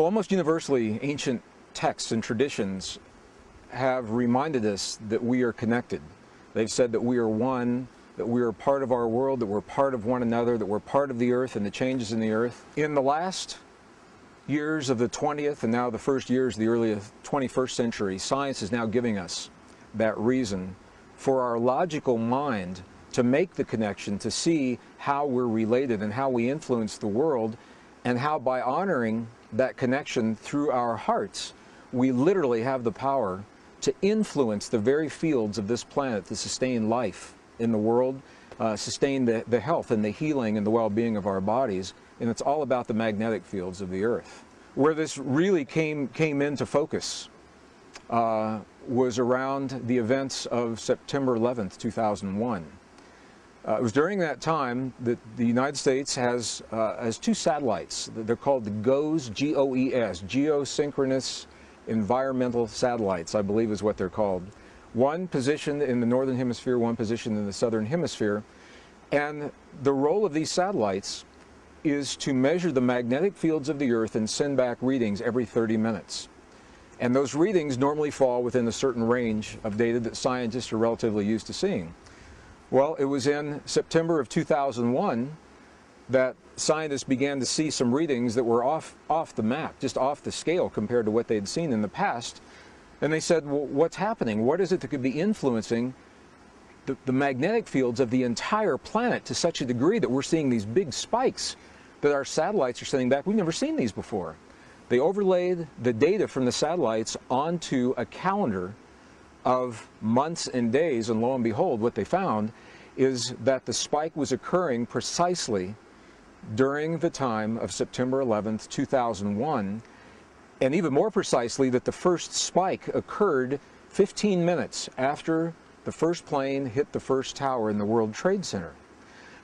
Well, almost universally, ancient texts and traditions have reminded us that we are connected. They've said that we are one, that we are part of our world, that we're part of one another, that we're part of the earth and the changes in the earth. In the last years of the 20th and now the first years of the early 21st century, science is now giving us that reason for our logical mind to make the connection, to see how we're related and how we influence the world, and how by honoring that connection through our hearts, we literally have the power to influence the very fields of this planet to sustain life in the world, sustain the health and the healing and the well-being of our bodies. And it's all about the magnetic fields of the earth. Where this really came into focus was around the events of September 11th, 2001. It was during that time that the United States has two satellites. They're called the GOES, G-O-E-S, Geosynchronous Environmental Satellites, I believe is what they're called. One positioned in the northern hemisphere, one positioned in the southern hemisphere. And the role of these satellites is to measure the magnetic fields of the earth and send back readings every 30 minutes. And those readings normally fall within a certain range of data that scientists are relatively used to seeing. Well, it was in September of 2001 that scientists began to see some readings that were off the map, just off the scale compared to what they'd seen in the past. And they said, well, what's happening? What is it that could be influencing the magnetic fields of the entire planet to such a degree that we're seeing these big spikes that our satellites are sending back? We've never seen these before. They overlaid the data from the satellites onto a calendar of months and days, and lo and behold, what they found is that the spike was occurring precisely during the time of September 11th, 2001, and even more precisely that the first spike occurred 15 minutes after the first plane hit the first tower in the World Trade Center.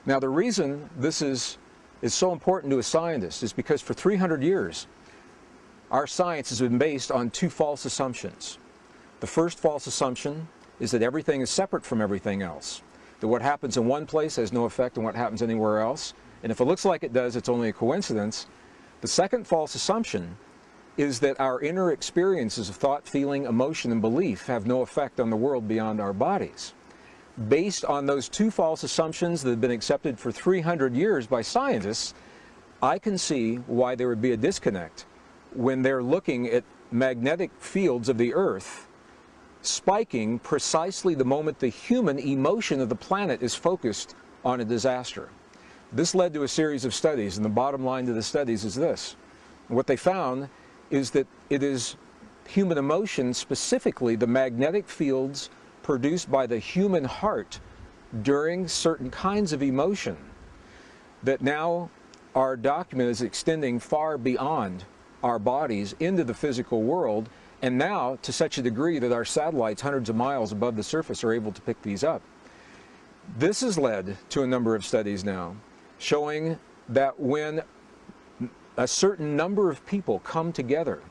Now, the reason this is so important to a scientist is because for 300 years, our science has been based on two false assumptions. The first false assumption is that everything is separate from everything else, that what happens in one place has no effect on what happens anywhere else, and if it looks like it does, it's only a coincidence. The second false assumption is that our inner experiences of thought, feeling, emotion, and belief have no effect on the world beyond our bodies. Based on those two false assumptions that have been accepted for 300 years by scientists, I can see why there would be a disconnect when they're looking at magnetic fields of the earth spiking precisely the moment the human emotion of the planet is focused on a disaster. This led to a series of studies, and the bottom line to the studies is this. What they found is that it is human emotion, specifically the magnetic fields produced by the human heart during certain kinds of emotion, that now are documented as extending far beyond our bodies into the physical world, and now to such a degree that our satellites hundreds of miles above the surface are able to pick these up. This has led to a number of studies now showing that when a certain number of people come together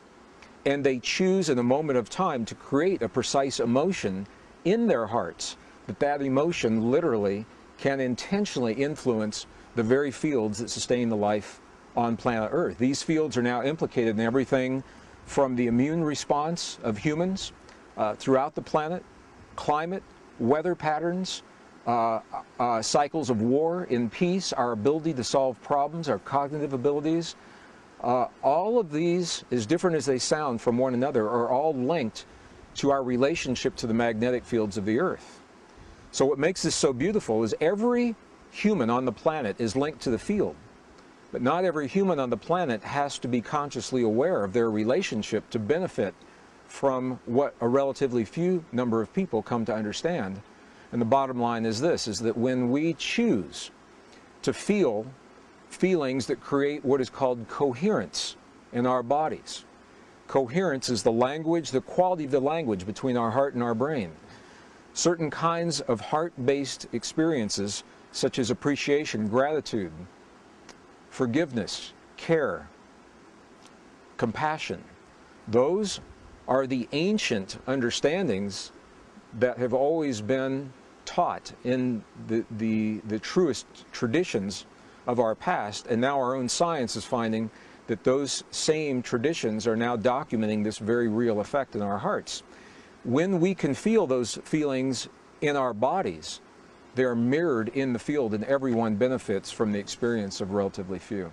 and they choose in a moment of time to create a precise emotion in their hearts, that emotion literally can intentionally influence the very fields that sustain the life on planet Earth. These fields are now implicated in everything from the immune response of humans throughout the planet, climate, weather patterns, cycles of war in peace, our ability to solve problems, our cognitive abilities. All of these, as different as they sound from one another, are all linked to our relationship to the magnetic fields of the earth. So what makes this so beautiful is every human on the planet is linked to the field. But not every human on the planet has to be consciously aware of their relationship to benefit from what a relatively few number of people come to understand. And the bottom line is this, is that when we choose to feel feelings that create what is called coherence in our bodies. Coherence is the language, the quality of the language between our heart and our brain. Certain kinds of heart-based experiences, such as appreciation, gratitude, forgiveness, care, compassion, those are the ancient understandings that have always been taught in the truest traditions of our past, and now our own science is finding that those same traditions are now documenting this very real effect in our hearts. When we can feel those feelings in our bodies, they are mirrored in the field, and everyone benefits from the experience of relatively few.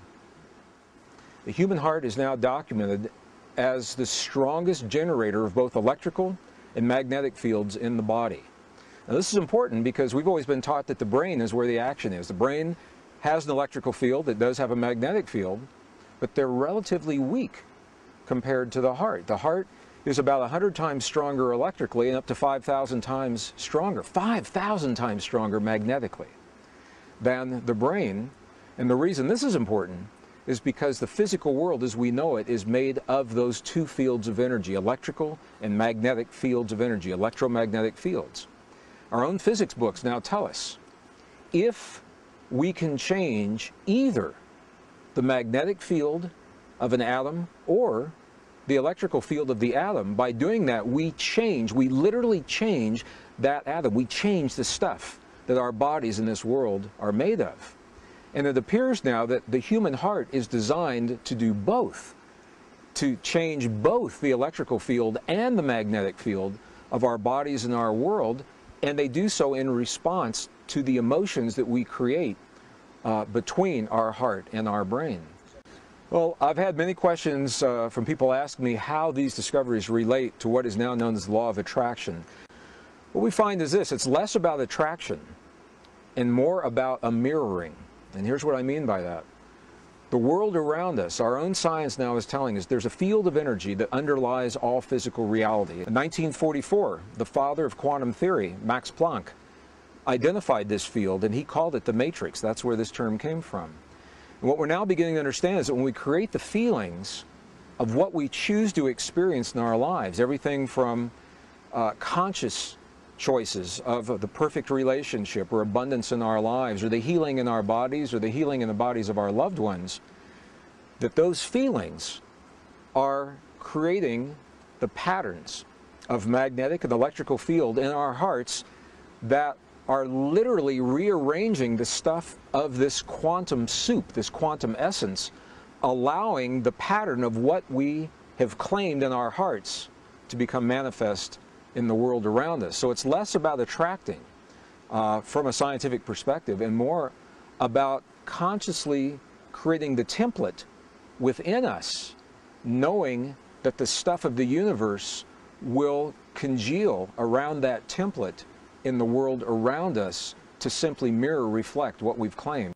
The human heart is now documented as the strongest generator of both electrical and magnetic fields in the body. Now, this is important because we've always been taught that the brain is where the action is. The brain has an electrical field, it does have a magnetic field, but they're relatively weak compared to the heart. The heart is about 100 times stronger electrically and up to 5,000 times stronger, 5,000 times stronger magnetically than the brain. And the reason this is important is because the physical world as we know it is made of those two fields of energy, electrical and magnetic fields of energy, electromagnetic fields. Our own physics books now tell us if we can change either the magnetic field of an atom or the electrical field of the atom, by doing that we literally change that atom. We change the stuff that our bodies in this world are made of. And it appears now that the human heart is designed to do both, to change both the electrical field and the magnetic field of our bodies and our world, and they do so in response to the emotions that we create between our heart and our brain. Well, I've had many questions from people asking me how these discoveries relate to what is now known as the law of attraction. What we find is this: it's less about attraction and more about a mirroring. And here's what I mean by that. The world around us, our own science now is telling us there's a field of energy that underlies all physical reality. In 1944, the father of quantum theory, Max Planck, identified this field and he called it the matrix. That's where this term came from. And what we're now beginning to understand is that when we create the feelings of what we choose to experience in our lives, everything from conscious choices of the perfect relationship or abundance in our lives, or the healing in our bodies, or the healing in the bodies of our loved ones, that those feelings are creating the patterns of magnetic and electrical field in our hearts that are literally rearranging the stuff of this quantum soup, this quantum essence, allowing the pattern of what we have claimed in our hearts to become manifest in the world around us. So it's less about attracting from a scientific perspective and more about consciously creating the template within us, knowing that the stuff of the universe will congeal around that template in the world around us to simply reflect what we've claimed.